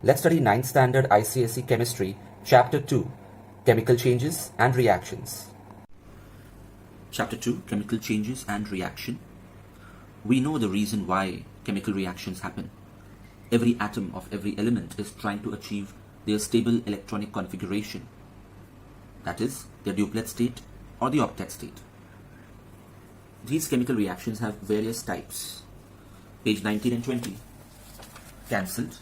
Let's study 9th Standard ICSE Chemistry, Chapter 2, Chemical Changes and Reactions. Chapter 2, Chemical Changes and Reaction. We know the reason why chemical reactions happen. Every atom of every element is trying to achieve their stable electronic configuration, that is, their duplet state or the octet state. These chemical reactions have various types. Page 19 and 20. Cancelled.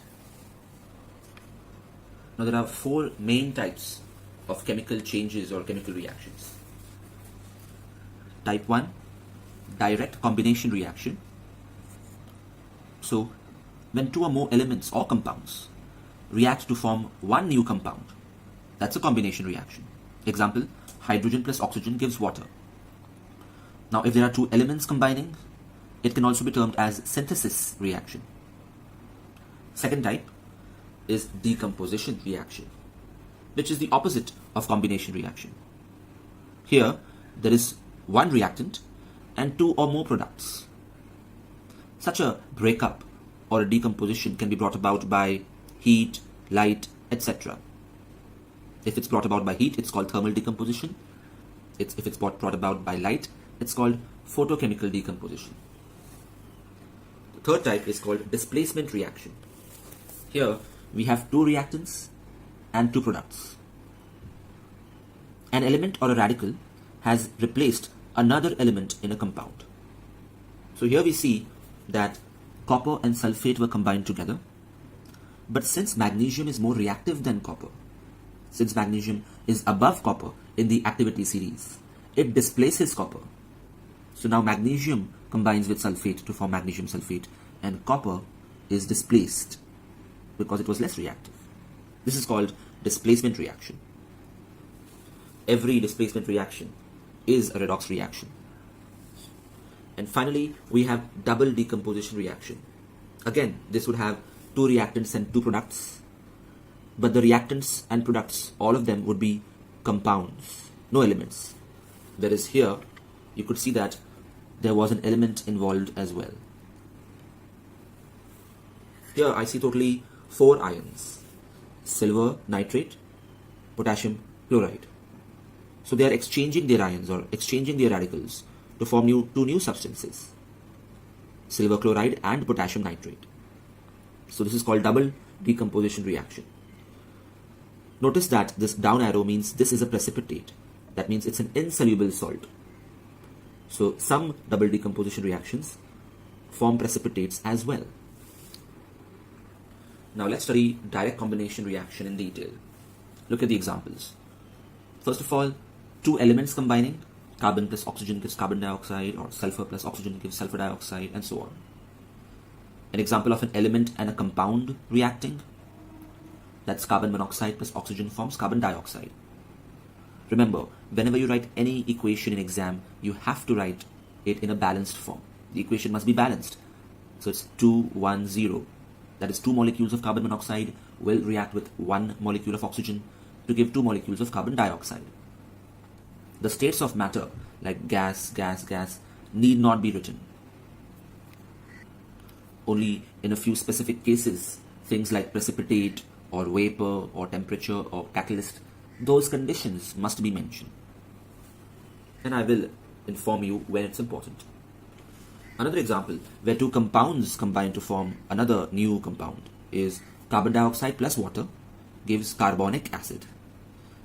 Now there are four main types of chemical changes or chemical reactions. Type 1, direct combination reaction. So, when two or more elements or compounds react to form one new compound, that's a combination reaction. Example, hydrogen plus oxygen gives water. Now, if there are two elements combining, it can also be termed as synthesis reaction. Second type is decomposition reaction, which is the opposite of combination reaction. Here, there is one reactant and two or more products. Such a breakup or a decomposition can be brought about by heat, light, etc. If it's brought about by heat, it's called thermal decomposition. If it's brought about by light, it's called photochemical decomposition. The third type is called displacement reaction. Here, we have two reactants and two products. An element or a radical has replaced another element in a compound. So here we see that copper and sulfate were combined together. But since magnesium is more reactive than copper, since magnesium is above copper in the activity series, it displaces copper. So now magnesium combines with sulfate to form magnesium sulfate, and copper is displaced because it was less reactive. This is called displacement reaction. Every displacement reaction is a redox reaction. And finally, we have double decomposition reaction. Again, this would have two reactants and two products, but the reactants and products, all of them would be compounds, no elements. Whereas here, you could see that there was an element involved as well. Here I see totally 4 ions: silver nitrate, potassium chloride. So they are exchanging their ions or exchanging their radicals to form two new substances, silver chloride and potassium nitrate. So this is called double decomposition reaction. Notice that this down arrow means this is a precipitate. That means it's an insoluble salt. So some double decomposition reactions form precipitates as well. Now let's study direct combination reaction in detail. Look at the examples. First of all, two elements combining, carbon plus oxygen gives carbon dioxide, or sulfur plus oxygen gives sulfur dioxide, and so on. An example of an element and a compound reacting, that's carbon monoxide plus oxygen forms carbon dioxide. Remember, whenever you write any equation in exam, you have to write it in a balanced form. The equation must be balanced. So it's 2, 1, 0. That is, 2 molecules of carbon monoxide will react with 1 molecule of oxygen to give 2 molecules of carbon dioxide. The states of matter, like gas, gas, gas, need not be written. Only in a few specific cases, things like precipitate or vapor or temperature or catalyst, those conditions must be mentioned. And I will inform you when it's important. Another example where two compounds combine to form another new compound is carbon dioxide plus water gives carbonic acid.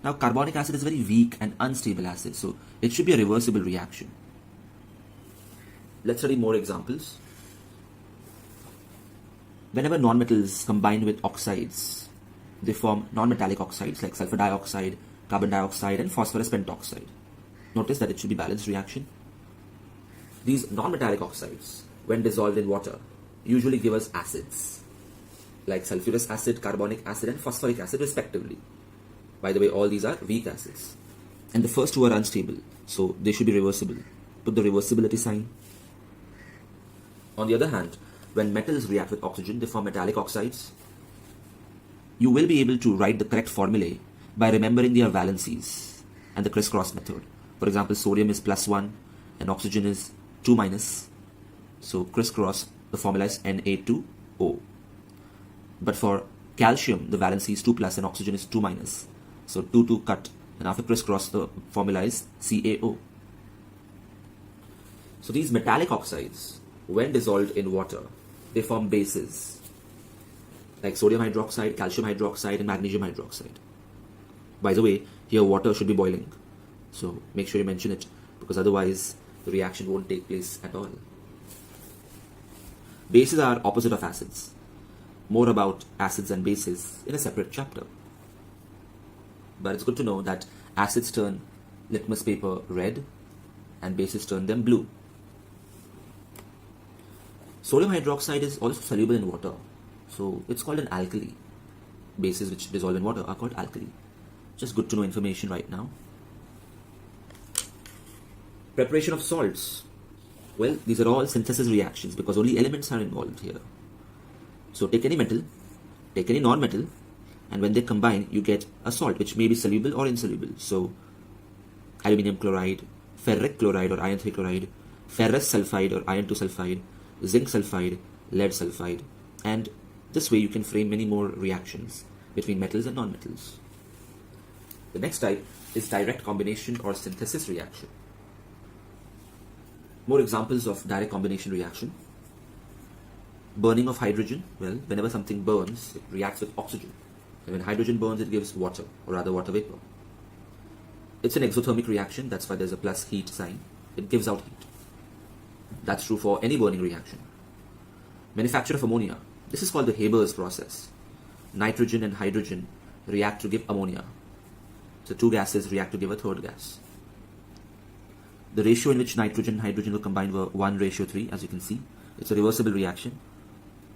Now carbonic acid is a very weak and unstable acid, so it should be a reversible reaction. Let's study more examples. Whenever nonmetals combine with oxides, they form nonmetallic oxides like sulfur dioxide, carbon dioxide, and phosphorus pentoxide. Notice that it should be balanced reaction. These nonmetallic oxides, when dissolved in water, usually give us acids like sulfurous acid, carbonic acid, and phosphoric acid respectively. By the way, all these are weak acids. And the first two are unstable, so they should be reversible. Put the reversibility sign. On the other hand, when metals react with oxygen, they form metallic oxides. You will be able to write the correct formulae by remembering their valencies and the crisscross method. For example, sodium is +1 and oxygen is 2-. So crisscross, the formula is Na2O. But for calcium, the valency is 2 plus and oxygen is 2 minus. So 2, 2 cut, and after crisscross, the formula is CaO. So these metallic oxides, when dissolved in water, they form bases like sodium hydroxide, calcium hydroxide, and magnesium hydroxide. By the way, here water should be boiling, so make sure you mention it, because otherwise the reaction won't take place at all. Bases are opposite of acids. More about acids and bases in a separate chapter. But it's good to know that acids turn litmus paper red and bases turn them blue. Sodium hydroxide is also soluble in water, so it's called an alkali. Bases which dissolve in water are called alkali. Just good to know information right now. Preparation of salts. Well, these are all synthesis reactions because only elements are involved here. So take any metal, take any non-metal, and when they combine, you get a salt which may be soluble or insoluble. So aluminium chloride, ferric chloride or iron 3 chloride, ferrous sulfide or iron 2 sulfide, zinc sulfide, lead sulfide, and this way you can frame many more reactions between metals and non-metals. The next type is direct combination or synthesis reaction. More examples of direct combination reaction. Burning of hydrogen. Well, whenever something burns, it reacts with oxygen. And when hydrogen burns, it gives water, or rather water vapor. It's an exothermic reaction, that's why there's a plus heat sign. It gives out heat. That's true for any burning reaction. Manufacture of ammonia. This is called the Haber's process. Nitrogen and hydrogen react to give ammonia. So two gases react to give a third gas. The ratio in which nitrogen and hydrogen will combine were 1:3, as you can see. It's a reversible reaction.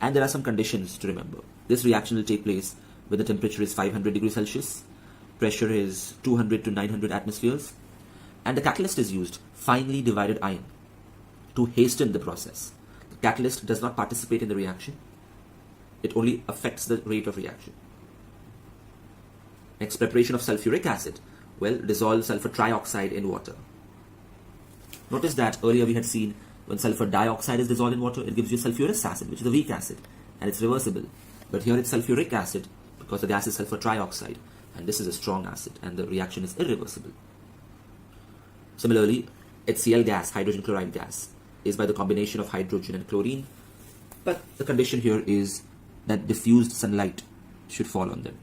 And there are some conditions to remember. This reaction will take place when the temperature is 500 degrees Celsius, pressure is 200 to 900 atmospheres, and the catalyst is used, finely divided iron, to hasten the process. The catalyst does not participate in the reaction. It only affects the rate of reaction. Next, preparation of sulfuric acid. Well, dissolve sulfur trioxide in water. Notice that earlier we had seen when sulfur dioxide is dissolved in water, it gives you sulfurous acid, which is a weak acid, and it's reversible. But here it's sulfuric acid because the gas is sulfur trioxide, and this is a strong acid, and the reaction is irreversible. Similarly, HCl gas, hydrogen chloride gas, is by the combination of hydrogen and chlorine, but the condition here is that diffused sunlight should fall on them.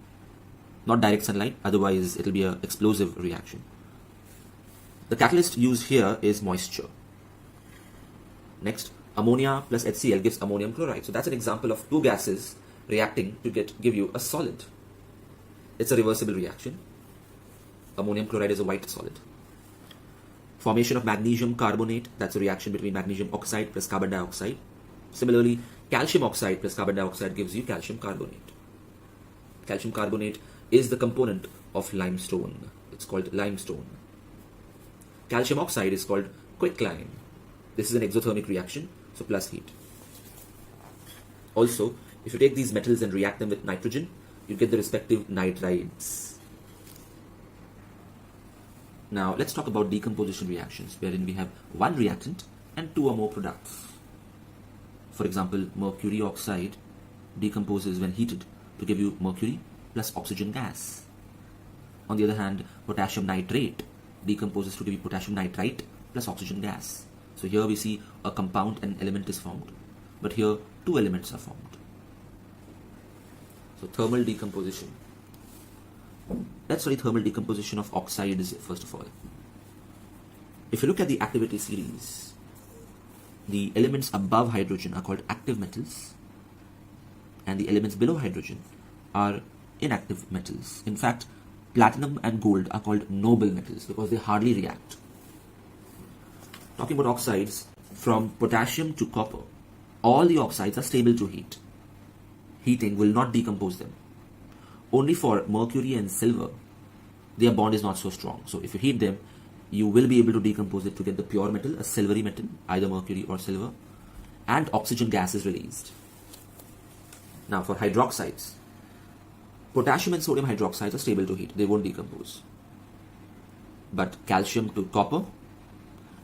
Not direct sunlight, otherwise it will be an explosive reaction. The catalyst used here is moisture. Next, ammonia plus HCl gives ammonium chloride. So that's an example of two gases reacting to give you a solid. It's a reversible reaction. Ammonium chloride is a white solid. Formation of magnesium carbonate, that's a reaction between magnesium oxide plus carbon dioxide. Similarly, calcium oxide plus carbon dioxide gives you calcium carbonate. Calcium carbonate is the component of limestone. It's called limestone. Calcium oxide is called quicklime. This is an exothermic reaction, so plus heat. Also, if you take these metals and react them with nitrogen, you get the respective nitrides. Now, let's talk about decomposition reactions, wherein we have one reactant and two or more products. For example, mercury oxide decomposes when heated to give you mercury plus oxygen gas. On the other hand, potassium nitrate decomposes to give you potassium nitrite plus oxygen gas. So here we see a compound and element is formed, but here two elements are formed. So thermal decomposition. Let's study thermal decomposition of oxides first of all. If you look at the activity series, the elements above hydrogen are called active metals, and the elements below hydrogen are inactive metals. In fact, platinum and gold are called noble metals because they hardly react. Talking about oxides, from potassium to copper, all the oxides are stable to heat. Heating will not decompose them. Only for mercury and silver, their bond is not so strong. So if you heat them, you will be able to decompose it to get the pure metal, a silvery metal, either mercury or silver, and oxygen gas is released. Now for hydroxides, potassium and sodium hydroxides are stable to heat. They won't decompose. But calcium to copper,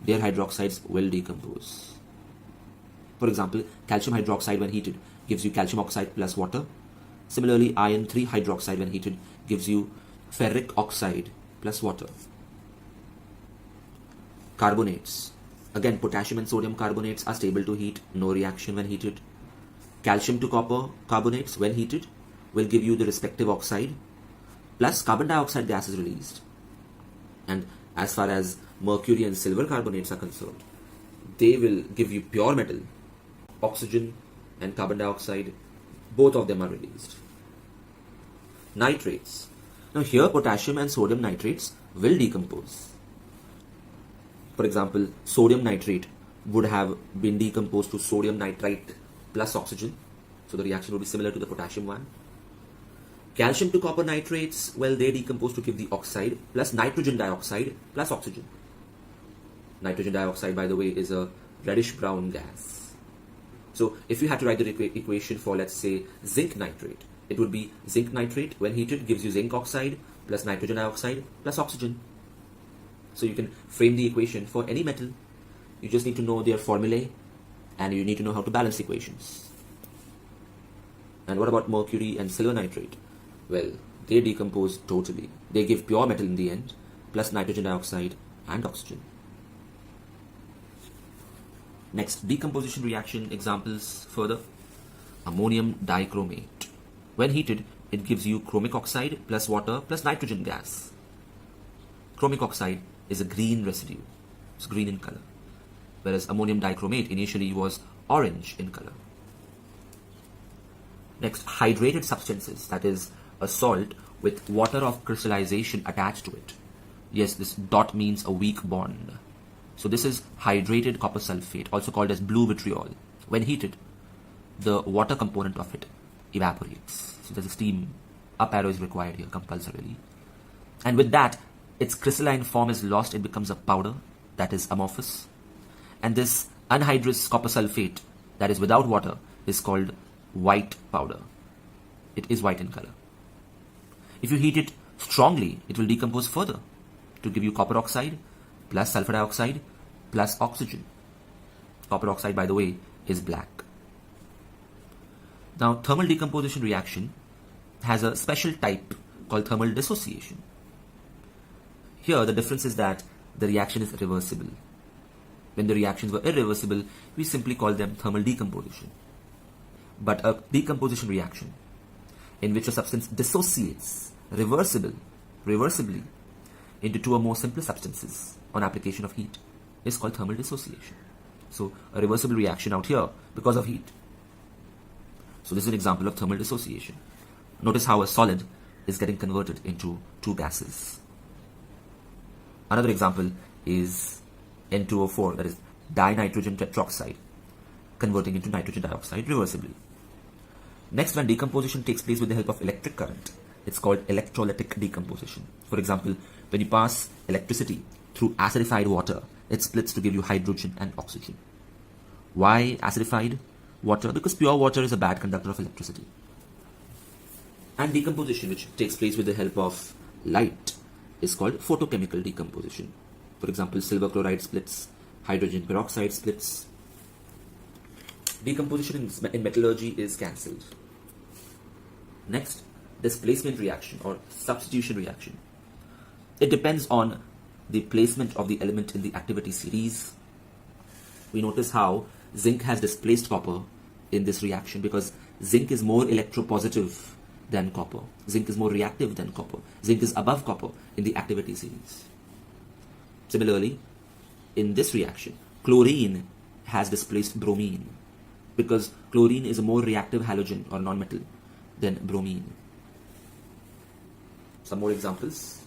their hydroxides will decompose. For example, calcium hydroxide when heated gives you calcium oxide plus water, Similarly, iron 3 hydroxide when heated gives you ferric oxide plus water. Carbonates. Again, potassium and sodium carbonates are stable to heat, no reaction when heated. Calcium to copper carbonates when heated will give you the respective oxide, plus carbon dioxide gas is released. And as far as mercury and silver carbonates are concerned, they will give you pure metal. Oxygen and carbon dioxide, both of them are released. Nitrates. Now here potassium and sodium nitrates will decompose. For example, sodium nitrate would have been decomposed to sodium nitrite plus oxygen. So the reaction will be similar to the potassium one. Calcium to copper nitrates, well, they decompose to give the oxide plus nitrogen dioxide plus oxygen. Nitrogen dioxide, by the way, is a reddish brown gas. So if you had to write the equation for, let's say, zinc nitrate, it would be zinc nitrate when heated gives you zinc oxide plus nitrogen dioxide plus oxygen. So you can frame the equation for any metal. You just need to know their formulae and you need to know how to balance equations. And what about mercury and silver nitrate? Well, they decompose totally. They give pure metal in the end, plus nitrogen dioxide and oxygen. Next, decomposition reaction examples further. Ammonium dichromate. When heated, it gives you chromic oxide plus water plus nitrogen gas. Chromic oxide is a green residue. It's green in color. Whereas ammonium dichromate initially was orange in color. Next, hydrated substances, that is a salt with water of crystallization attached to it. Yes, this dot means a weak bond. So this is hydrated copper sulfate, also called as blue vitriol. When heated, the water component of it evaporates. So there's a steam up arrow is required here compulsorily. And with that, its crystalline form is lost. It becomes a powder that is amorphous. And this anhydrous copper sulfate that is without water is called white powder. It is white in color. If you heat it strongly, it will decompose further to give you copper oxide plus sulfur dioxide plus oxygen. Copper oxide, by the way, is black. Now, thermal decomposition reaction has a special type called thermal dissociation. Here, the difference is that the reaction is reversible. When the reactions were irreversible, we simply call them thermal decomposition. But a decomposition reaction in which a substance dissociates reversibly into two or more simpler substances on application of heat is called thermal dissociation. So a reversible reaction out here because of heat. So this is an example of thermal dissociation. Notice how a solid is getting converted into two gases. Another example is N2O4, that is dinitrogen tetroxide, converting into nitrogen dioxide reversibly. Next, when decomposition takes place with the help of electric current, it's called electrolytic decomposition. For example, when you pass electricity through acidified water, it splits to give you hydrogen and oxygen. Why acidified water? Because pure water is a bad conductor of electricity. And decomposition, which takes place with the help of light, is called photochemical decomposition. For example, silver chloride splits, hydrogen peroxide splits. Decomposition in metallurgy is cancelled. Next, displacement reaction or substitution reaction. It depends on the placement of the element in the activity series. We notice how zinc has displaced copper in this reaction because zinc is more electropositive than copper. Zinc is more reactive than copper. Zinc is above copper in the activity series. Similarly, in this reaction, chlorine has displaced bromine because chlorine is a more reactive halogen or nonmetal than bromine. Some more examples.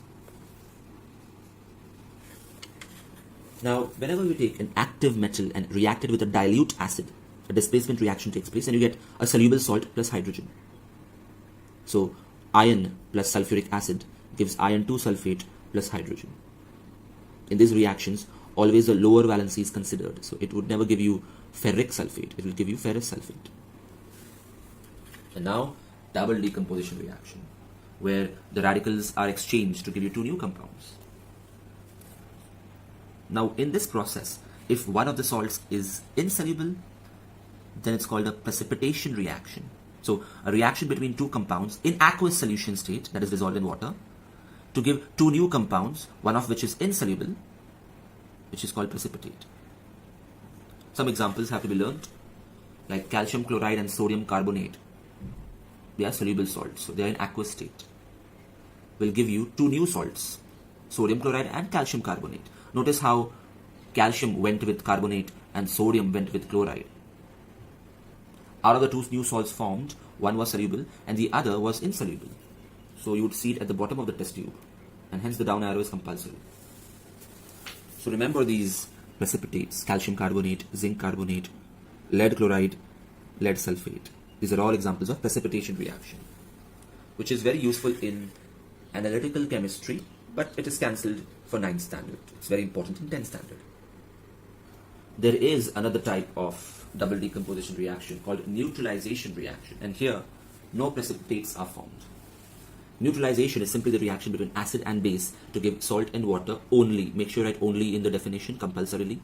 Now, whenever you take an active metal and react it with a dilute acid, a displacement reaction takes place and you get a soluble salt plus hydrogen. So, iron plus sulfuric acid gives iron 2 sulfate plus hydrogen. In these reactions, always the lower valency is considered. So, it would never give you ferric sulfate, it will give you ferrous sulfate. And now, double decomposition reaction, where the radicals are exchanged to give you two new compounds. Now, in this process, if one of the salts is insoluble, then it's called a precipitation reaction. So a reaction between two compounds in aqueous solution state, that is dissolved in water, to give two new compounds, one of which is insoluble, which is called precipitate. Some examples have to be learned, like calcium chloride and sodium carbonate. They are soluble salts, so they are in aqueous state. Will give you two new salts, sodium chloride and calcium carbonate. Notice how calcium went with carbonate and sodium went with chloride. Out of the two new salts formed, one was soluble and the other was insoluble. So you would see it at the bottom of the test tube, and hence the down arrow is compulsory. So remember these precipitates: calcium carbonate, zinc carbonate, lead chloride, lead sulfate. These are all examples of precipitation reaction, which is very useful in analytical chemistry, but it is cancelled for 9th standard. It's very important in 10th standard. There is another type of double decomposition reaction called neutralization reaction, and here no precipitates are formed. Neutralization is simply the reaction between acid and base to give salt and water only. Make sure you write only in the definition compulsorily.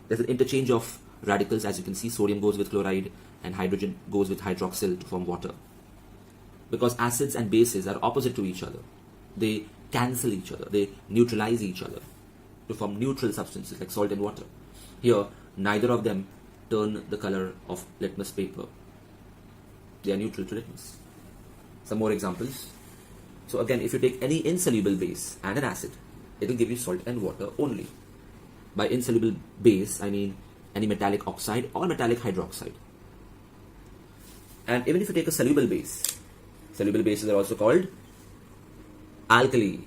There's an interchange of radicals, as you can see. Sodium goes with chloride and hydrogen goes with hydroxyl to form water. Because acids and bases are opposite to each other, they cancel each other, they neutralize each other to form neutral substances like salt and water. Here, neither of them turn the color of litmus paper. They are neutral to litmus. Some more examples. So again, if you take any insoluble base and an acid, it will give you salt and water only. By insoluble base, I mean any metallic oxide or metallic hydroxide. And even if you take a soluble bases are also called alkali.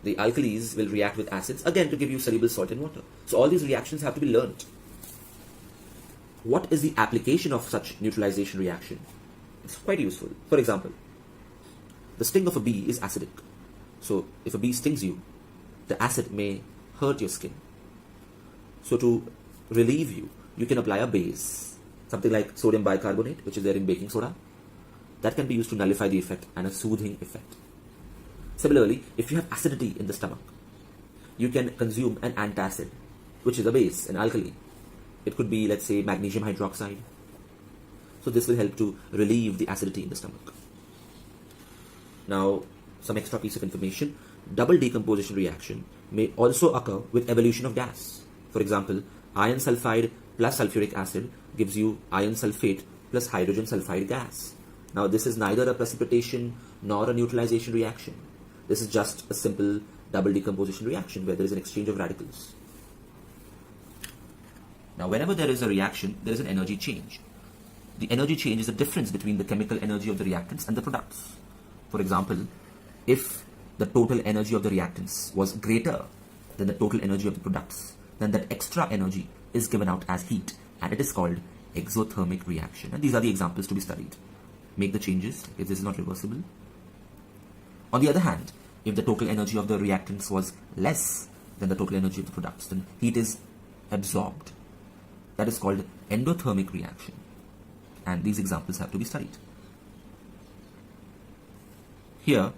The alkalis will react with acids again to give you soluble salt and water. So all these reactions have to be learnt. What is the application of such neutralization reaction? It's quite useful. For example, the sting of a bee is acidic. So if a bee stings you, the acid may hurt your skin. So to relieve you, you can apply a base, something like sodium bicarbonate, which is there in baking soda. That can be used to nullify the effect and a soothing effect. Similarly, if you have acidity in the stomach, you can consume an antacid, which is a base, an alkali. It could be, let's say, magnesium hydroxide. So this will help to relieve the acidity in the stomach. Now, some extra piece of information. Double decomposition reaction may also occur with evolution of gas. For example, iron sulfide plus sulfuric acid gives you iron sulfate plus hydrogen sulfide gas. Now, this is neither a precipitation nor a neutralization reaction. This is just a simple double decomposition reaction where there is an exchange of radicals. Now, whenever there is a reaction, there is an energy change. The energy change is the difference between the chemical energy of the reactants and the products. For example, if the total energy of the reactants was greater than the total energy of the products, then that extra energy is given out as heat, and it is called exothermic reaction. And these are the examples to be studied. Make the changes if this is not reversible. On the other hand, if the total energy of the reactants was less than the total energy of the products, then heat is absorbed. That is called endothermic reaction. And these examples have to be studied. Here,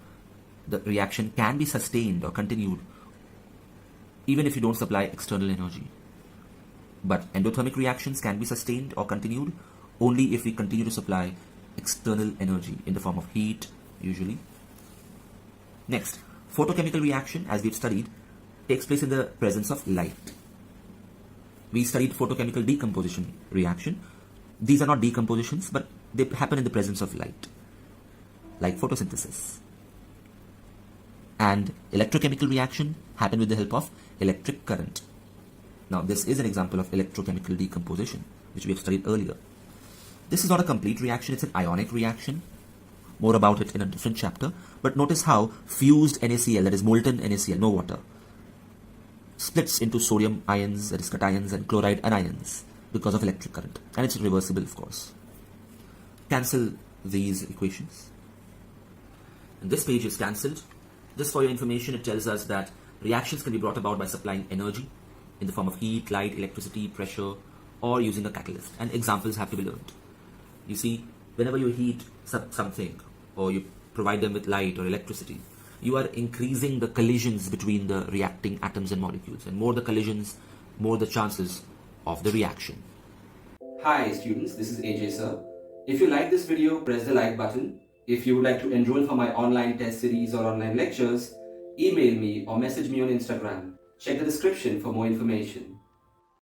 the reaction can be sustained or continued even if you don't supply external energy. But endothermic reactions can be sustained or continued only if we continue to supply external energy in the form of heat, usually. Next, photochemical reaction, as we've studied, takes place in the presence of light. We studied photochemical decomposition reaction. These are not decompositions, but they happen in the presence of light, like photosynthesis. And electrochemical reaction happen with the help of electric current. Now, this is an example of electrochemical decomposition, which we have studied earlier. This is not a complete reaction, it's an ionic reaction. More about it in a different chapter. But notice how fused NaCl, that is molten NaCl, no water, splits into sodium ions, that is cations, and chloride anions because of electric current. And it's reversible, of course. Cancel these equations. And this page is cancelled. Just for your information, it tells us that reactions can be brought about by supplying energy in the form of heat, light, electricity, pressure, or using a catalyst. And examples have to be learned. You see, whenever you heat something or you provide them with light or electricity, you are increasing the collisions between the reacting atoms and molecules. And more the collisions, more the chances of the reaction. Hi students, this is AJ sir. If you like this video, press the like button. If you would like to enroll for my online test series or online lectures, email me or message me on Instagram. Check the description for more information.